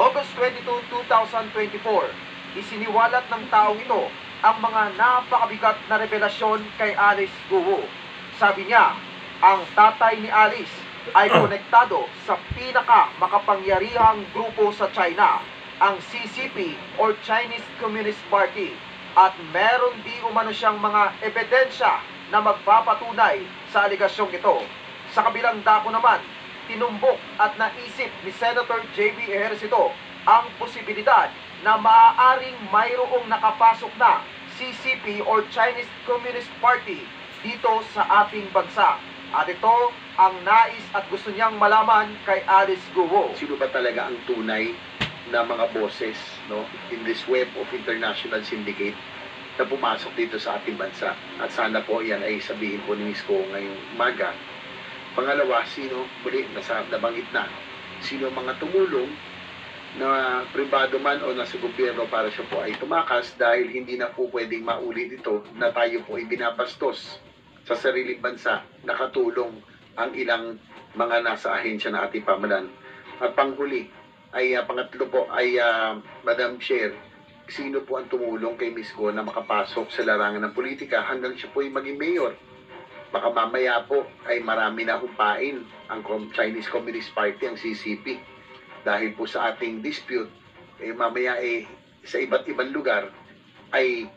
August 22, 2024, isiniwalat ng taong ito ang mga napakabigat na revelasyon kay Alice Guo. Sabi niya, ang tatay ni Alice ay konektado sa pinaka-makapangyarihang grupo sa China, ang CCP or Chinese Communist Party, at meron di umano siyang mga ebidensya na magpapatunay sa aligasyong ito. Sa kabilang dako naman, tinumbok at naisip ni Senator J.B. Ejercito ang posibilidad na maaaring mayroong nakapasok na CCP or Chinese Communist Party dito sa ating bansa. At ito ang nais at gusto niyang malaman kay Alice Guo. Sino ba talaga ang tunay na mga boses, no, in this web of international syndicate na pumasok dito sa ating bansa? At sana po yan ay sabihin po ni Ms. Go ngayong umaga. Pangalawa, sino, muli, nabanggit na, sino mga tumulong na pribado man o nasa gobyerno para siya po ay tumakas, dahil hindi na po pwedeng maulit ito na tayo po ay binabastos sa sariling bansa, nakatulong ang ilang mga nasa ahensya na ating pamalan. At panghuli ay pangatlo po ay Madam Chair, sino po ang tumulong kay Ms. Go na makapasok sa larangan ng politika hanggang siya po ay maging mayor? Baka mamaya po ay marami na humpain ang Chinese Communist Party, ang CCP. Dahil po sa ating dispute, mamaya sa iba't ibang lugar ay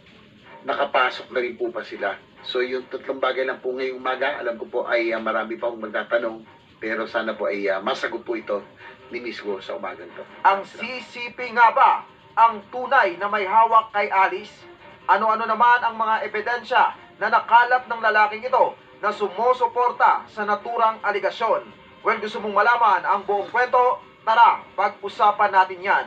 nakapasok na rin po pa sila. So yung tatlong bagay lang po ngayong umaga, alam ko po ay marami pa akong magtatanong, pero sana po ay masagot po ito ni Ms. Go sa umagang to. Ang CCP nga ba ang tunay na may hawak kay Alice? Ano-ano naman ang mga ebidensya na nakalap ng lalaking ito na sumusuporta sa naturang aligasyon? Well, gusto mong malaman ang buong kwento? Tara, pag-usapan natin yan.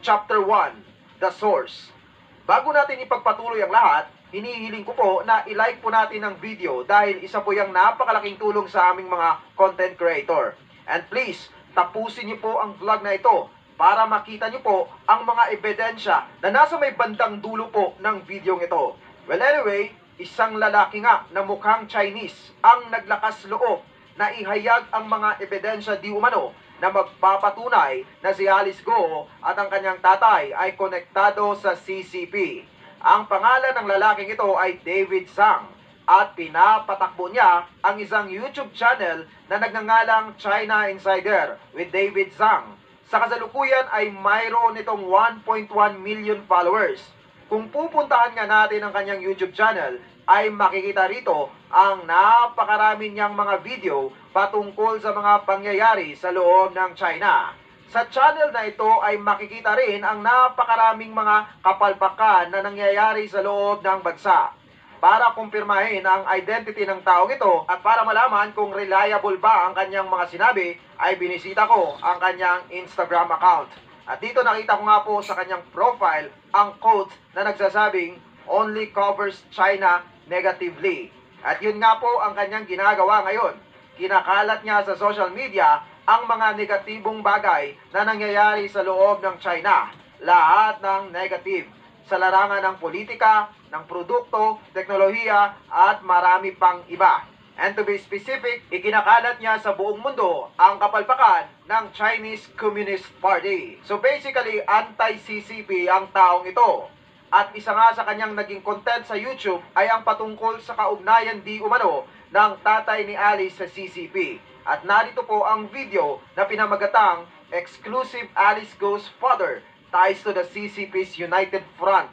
Chapter 1, The Source. Bago natin ipagpatuloy ang lahat, hinihiling ko po na i-like po natin ang video dahil isa po yung napakalaking tulong sa aming mga content creator. And please, tapusin niyo po ang vlog na ito para makita niyo po ang mga ebidensya na nasa may bandang dulo po ng video ito. Well, anyway, isang lalaki nga na mukhang Chinese ang naglakas loob na ihayag ang mga ebidensya di umano na magpapatunay na si Alice Guo at ang kanyang tatay ay konektado sa CCP. Ang pangalan ng lalaking ito ay David Zhang at pinapatakbo niya ang isang YouTube channel na nagngangalang China Insider with David Zhang. Sa kasalukuyan ay mayroon itong 1.1 million followers. Kung pupuntahan nga natin ang kanyang YouTube channel, ay makikita rito ang napakarami niyang mga video patungkol sa mga pangyayari sa loob ng China. Sa channel na ito ay makikita rin ang napakaraming mga kapalpakan na nangyayari sa loob ng bansa. Para kumpirmahin ang identity ng taong ito at para malaman kung reliable ba ang kanyang mga sinabi, ay binisita ko ang kanyang Instagram account. At dito nakita ko nga po sa kanyang profile ang quote na nagsasabing, "Only covers China negatively." At yun nga po ang kanyang ginagawa ngayon. Kinakalat niya sa social media ang mga negatibong bagay na nangyayari sa loob ng China. Lahat ng negative sa larangan ng politika, ng produkto, teknolohiya at marami pang iba. And to be specific, ikinakalat niya sa buong mundo ang kapalpakan ng Chinese Communist Party. So basically, anti-CCP ang taong ito. At isa nga sa kanyang naging content sa YouTube ay ang patungkol sa kaugnayan di umano ng tatay ni Alice sa CCP. At narito po ang video na pinamagatang Exclusive Alice Go's Father Ties to the CCP's United Front.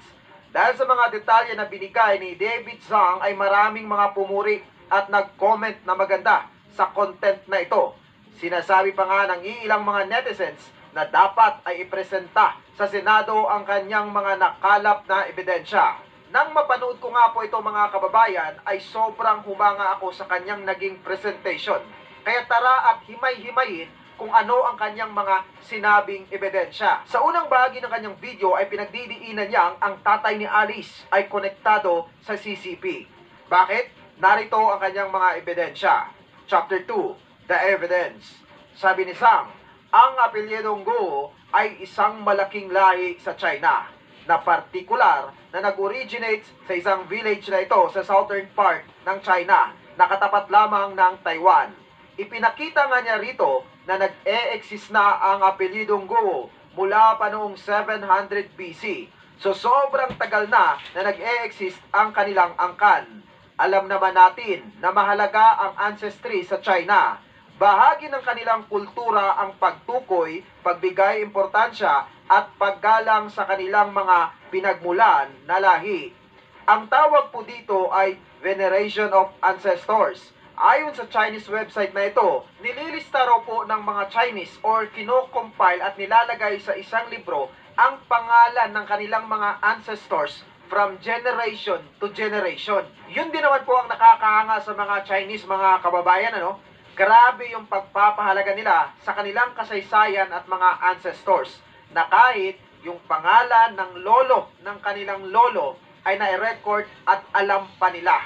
Dahil sa mga detalye na binigay ni David Zhang ay maraming mga pumuri at nag-comment na maganda sa content na ito. Sinasabi pa nga ng ilang mga netizens na dapat ay ipresenta sa Senado ang kanyang mga nakalap na ebidensya. Nang mapanood ko nga po ito mga kababayan, ay sobrang humanga ako sa kanyang naging presentation. Kaya tara at himay-himayin kung ano ang kanyang mga sinabing ebidensya. Sa unang bahagi ng kanyang video ay pinagdidiinan niyang ang tatay ni Alice ay konektado sa CCP. Bakit? Narito ang kanyang mga ebidensya. Chapter 2, The Evidence. Sabi ni Zhang, ang apelyedong Guo ay isang malaking lahi sa China na partikular na nag-originate sa isang village na ito sa southern part ng China na katapat lamang ng Taiwan. Ipinakita nga niya rito na nag-e-exist na ang apelyedong Guo mula pa noong 700 BC. So sobrang tagal na nag-e-exist ang kanilang angkan. Alam naman natin na mahalaga ang ancestry sa China. Bahagi ng kanilang kultura ang pagtukoy, pagbigay importansya at paggalang sa kanilang mga pinagmulan na lahi. Ang tawag po dito ay Veneration of Ancestors. Ayon sa Chinese website na ito, nililista raw po ng mga Chinese or kino-compile at nilalagay sa isang libro ang pangalan ng kanilang mga ancestors from generation to generation. Yun din naman po ang nakakahanga sa mga Chinese mga kababayan, ano? Grabe yung pagpapahalaga nila sa kanilang kasaysayan at mga ancestors na kahit yung pangalan ng lolo ng kanilang lolo ay na-record at alam pa nila.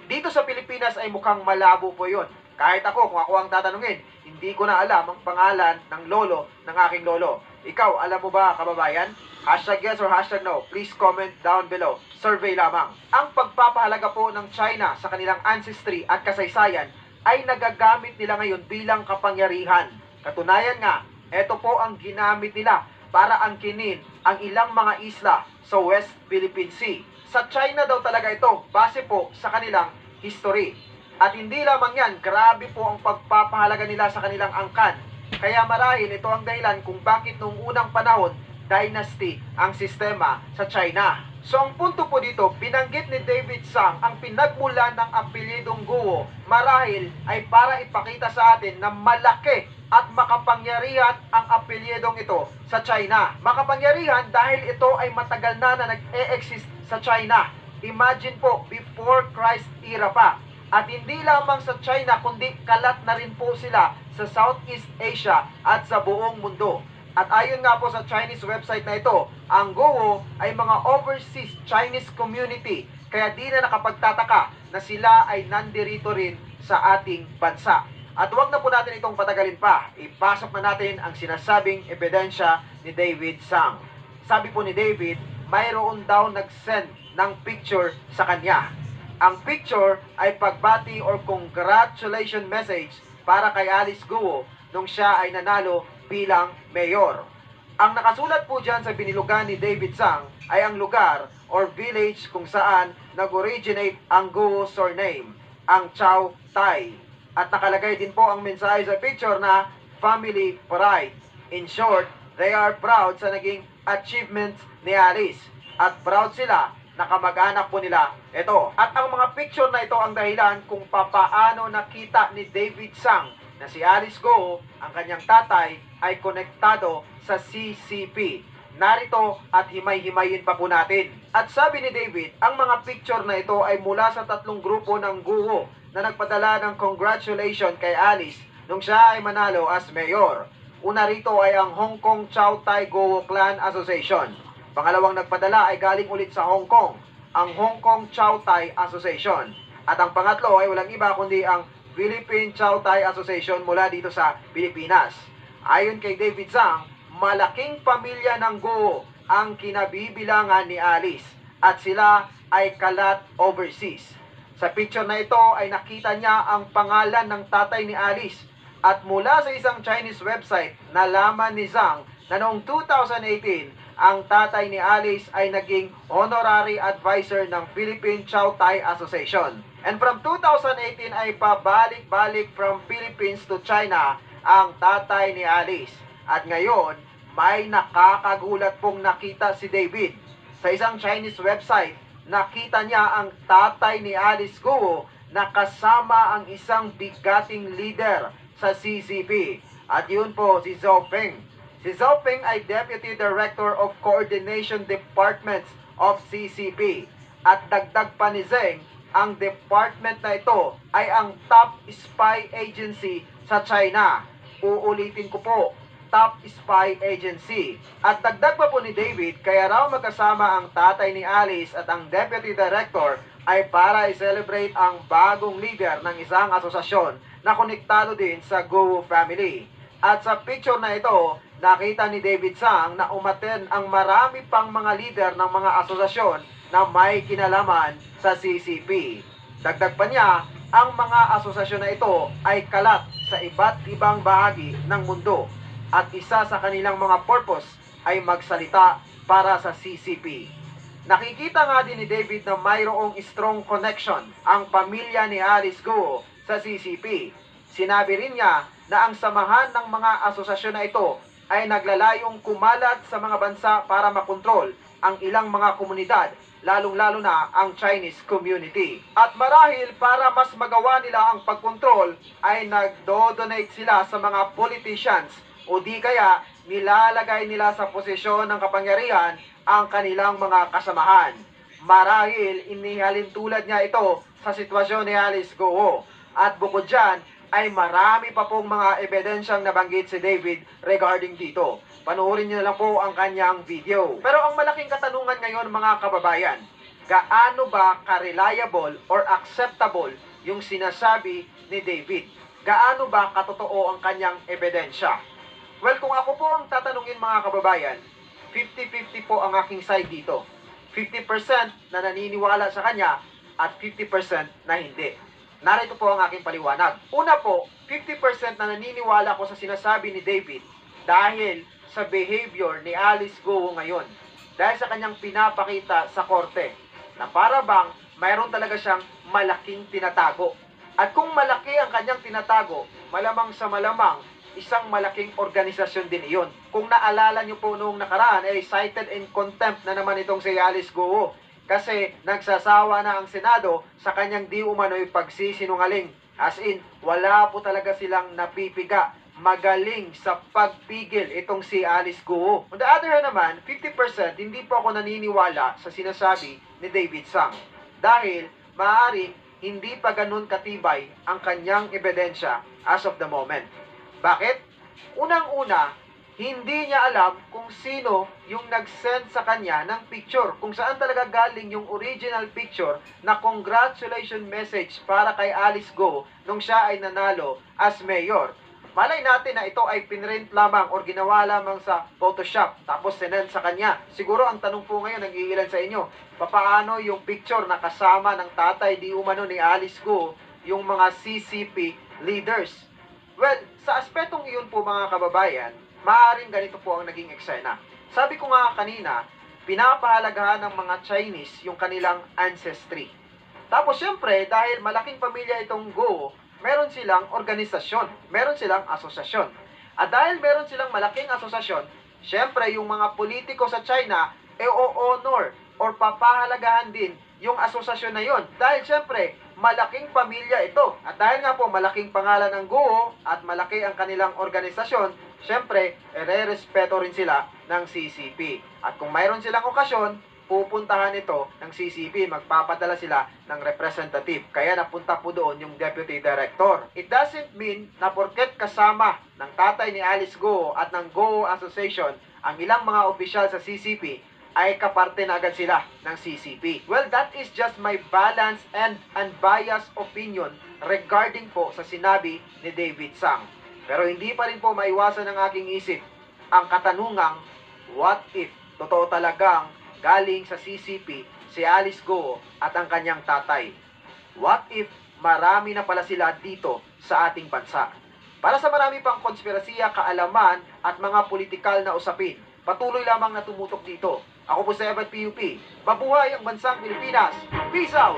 Dito sa Pilipinas ay mukhang malabo po yun. Kahit ako, kung ako ang tatanungin, hindi ko na alam ang pangalan ng lolo ng aking lolo. Ikaw, alam mo ba, kababayan? Hashtag yes or hashtag no. Please comment down below. Survey lamang. Ang pagpapahalaga po ng China sa kanilang ancestry at kasaysayan ay nagagamit nila ngayon bilang kapangyarihan. Katunayan nga, ito po ang ginamit nila para angkinin ang ilang mga isla sa West Philippine Sea. Sa China daw talaga ito, base po sa kanilang history. At hindi lamang yan, grabe po ang pagpapahalaga nila sa kanilang angkan. Kaya marahil ito ang dahilan kung bakit noong unang panahon, dynasty ang sistema sa China. So ang punto po dito, binanggit ni David Sang ang pinagmulan ng apelyidong Guo marahil ay para ipakita sa atin na malaki at makapangyarihan ang apelyidong ito sa China. Makapangyarihan dahil ito ay matagal na nag-e-exist sa China. Imagine po, before Christ era pa. At hindi lamang sa China, kundi kalat na rin po sila sa Southeast Asia at sa buong mundo. At ayon nga po sa Chinese website na ito, ang Guo ay mga overseas Chinese community. Kaya di na nakapagtataka na sila ay nandirito rin sa ating bansa. At huwag na po natin itong patagalin pa. Ipasok na natin ang sinasabing ebidensya ni David Sang. Sabi po ni David, mayroon daw nag-send ng picture sa kanya. Ang picture ay pagbati or congratulation message para kay Alice Guo nung siya ay nanalo bilang mayor. Ang nakasulat po dyan sa binilugan ni David Sang ay ang lugar or village kung saan nag-originate ang Guo surname, ang Chow Tai. At nakalagay din po ang mensahe sa picture na family pride. In short, they are proud sa naging achievements ni Alice. At proud sila na kamag-anak po nila ito. At ang mga picture na ito ang dahilan kung papaano nakita ni David Sang na si Alice Guo, ang kanyang tatay, ay konektado sa CCP. Narito at himay-himayin pa po natin. At sabi ni David, ang mga picture na ito ay mula sa 3 grupo ng Guo na nagpadala ng congratulation kay Alice nung siya ay manalo as mayor. Una rito ay ang Hong Kong Chow Tai Guo Clan Association. Pangalawang nagpadala ay galing ulit sa Hong Kong, ang Hong Kong Chow Tai Association. At ang pangatlo ay walang iba kundi ang Philippine Chow Tai Association mula dito sa Pilipinas. Ayon kay David Sang, malaking pamilya ng Guo ang kinabibilangan ni Alice at sila ay kalat overseas. Sa picture na ito ay nakita niya ang pangalan ng tatay ni Alice at mula sa isang Chinese website nalaman ni Sang na noong 2018 ang tatay ni Alice ay naging honorary advisor ng Philippine Chow Tai Association. And from 2018 ay pabalik-balik from Philippines to China ang tatay ni Alice. At ngayon, may nakakagulat pong nakita si David. Sa isang Chinese website, nakita niya ang tatay ni Alice Guo na kasama ang isang bigating leader sa CCP. At yun po si Zhou Peng. Si Zhou Peng ay Deputy Director of Coordination Departments of CCP. At dagdag pa ni Zheng, ang department na ito ay ang top spy agency sa China. Uulitin ko po, top spy agency. At dagdag pa po ni David, kaya raw magkasama ang tatay ni Alice at ang Deputy Director ay para i-celebrate ang bagong leader ng isang asosasyon na konektado din sa Guo family. At sa picture na ito, nakita ni David Sang na umaten ang marami pang mga leader ng mga asosasyon na may kinalaman sa CCP. Dagdag pa niya, ang mga asosasyon na ito ay kalat sa iba't ibang bahagi ng mundo at isa sa kanilang mga purpose ay magsalita para sa CCP. Nakikita nga din ni David na mayroong strong connection ang pamilya ni Alice Go sa CCP. Sinabi rin niya na ang samahan ng mga asosasyon na ito ay naglalayong kumalat sa mga bansa para makontrol ang ilang mga komunidad, lalong-lalo na ang Chinese community. At marahil para mas magawa nila ang pagkontrol ay nagdo-donate sila sa mga politicians o di kaya nilalagay nila sa posisyon ng kapangyarihan ang kanilang mga kasamahan. Marahil inihalin tulad niya ito sa sitwasyon ni Alice Go. At bukod dyan, ay marami pa pong mga ebidensyang nabanggit si David regarding dito. Panoorin niyo na lang po ang kanyang video. Pero ang malaking katanungan ngayon mga kababayan, gaano ba ka-reliable or acceptable yung sinasabi ni David? Gaano ba katotoo ang kanyang ebidensya? Well, kung ako po ang tatanungin mga kababayan, 50-50 po ang aking side dito. 50% na naniniwala sa kanya at 50% na hindi. Narito po ang aking paliwanag. Una po, 50% na naniniwala ko sa sinasabi ni David dahil sa behavior ni Alice Go ngayon. Dahil sa kanyang pinapakita sa korte na para bang mayroon talaga siyang malaking tinatago. At kung malaki ang kanyang tinatago, malamang sa malamang, isang malaking organisasyon din iyon. Kung naalala niyo po noong nakaraan, ay cited in contempt na naman itong si Alice Go. Kasi nagsasawa na ang Senado sa kanyang di umano'y pagsisinungaling. As in, wala po talaga silang napipiga. Magaling sa pagpigil itong si Alice Go. On the other hand naman, 50% hindi po ako naniniwala sa sinasabi ni David Sang. Dahil maaari hindi pa ganun katibay ang kanyang ebidensya as of the moment. Bakit? Unang-una, hindi niya alam kung sino yung nag-send sa kanya ng picture, kung saan talaga galing yung original picture na congratulation message para kay Alice Go nung siya ay nanalo as mayor. Malay natin na ito ay pinrint lamang or ginawa lamang sa Photoshop tapos sinend sa kanya. Siguro ang tanong po ngayon ng iilan sa inyo, papaano yung picture na kasama ng tatay di umano ni Alice Go yung mga CCP leaders? Well, sa aspetong iyon po mga kababayan, maaaring ganito po ang naging eksena. Sabi ko nga kanina, pinapahalagahan ng mga Chinese yung kanilang ancestry. Tapos syempre, dahil malaking pamilya itong Go, meron silang organisasyon, meron silang asosasyon. At dahil meron silang malaking asosasyon, syempre yung mga politiko sa China, o-honor or papahalagahan din yung asosasyon na yon. Dahil syempre, malaking pamilya ito. At dahil nga po malaking pangalan ng Go at malaki ang kanilang organisasyon, syempre, ere-respeto rin sila ng CCP. At kung mayroon silang okasyon, pupuntahan ito ng CCP, magpapadala sila ng representative. Kaya napunta po doon yung deputy director. It doesn't mean na porket kasama ng tatay ni Alice Go at ng Go Association ang ilang mga opisyal sa CCP ay kaparte na agad sila ng CCP. Well, that is just my balanced and unbiased opinion regarding po sa sinabi ni David Sang. Pero hindi pa rin po maiwasan ng aking isip ang katanungang, what if totoo talagang galing sa CCP si Alice Go at ang kanyang tatay? What if marami na pala sila dito sa ating bansa? Para sa marami pang konspirasiya, kaalaman at mga politikal na usapin, patuloy lamang na tumutok dito. Ako po si Evan PUP. Mabuhay ang bansang Pilipinas. Peace out!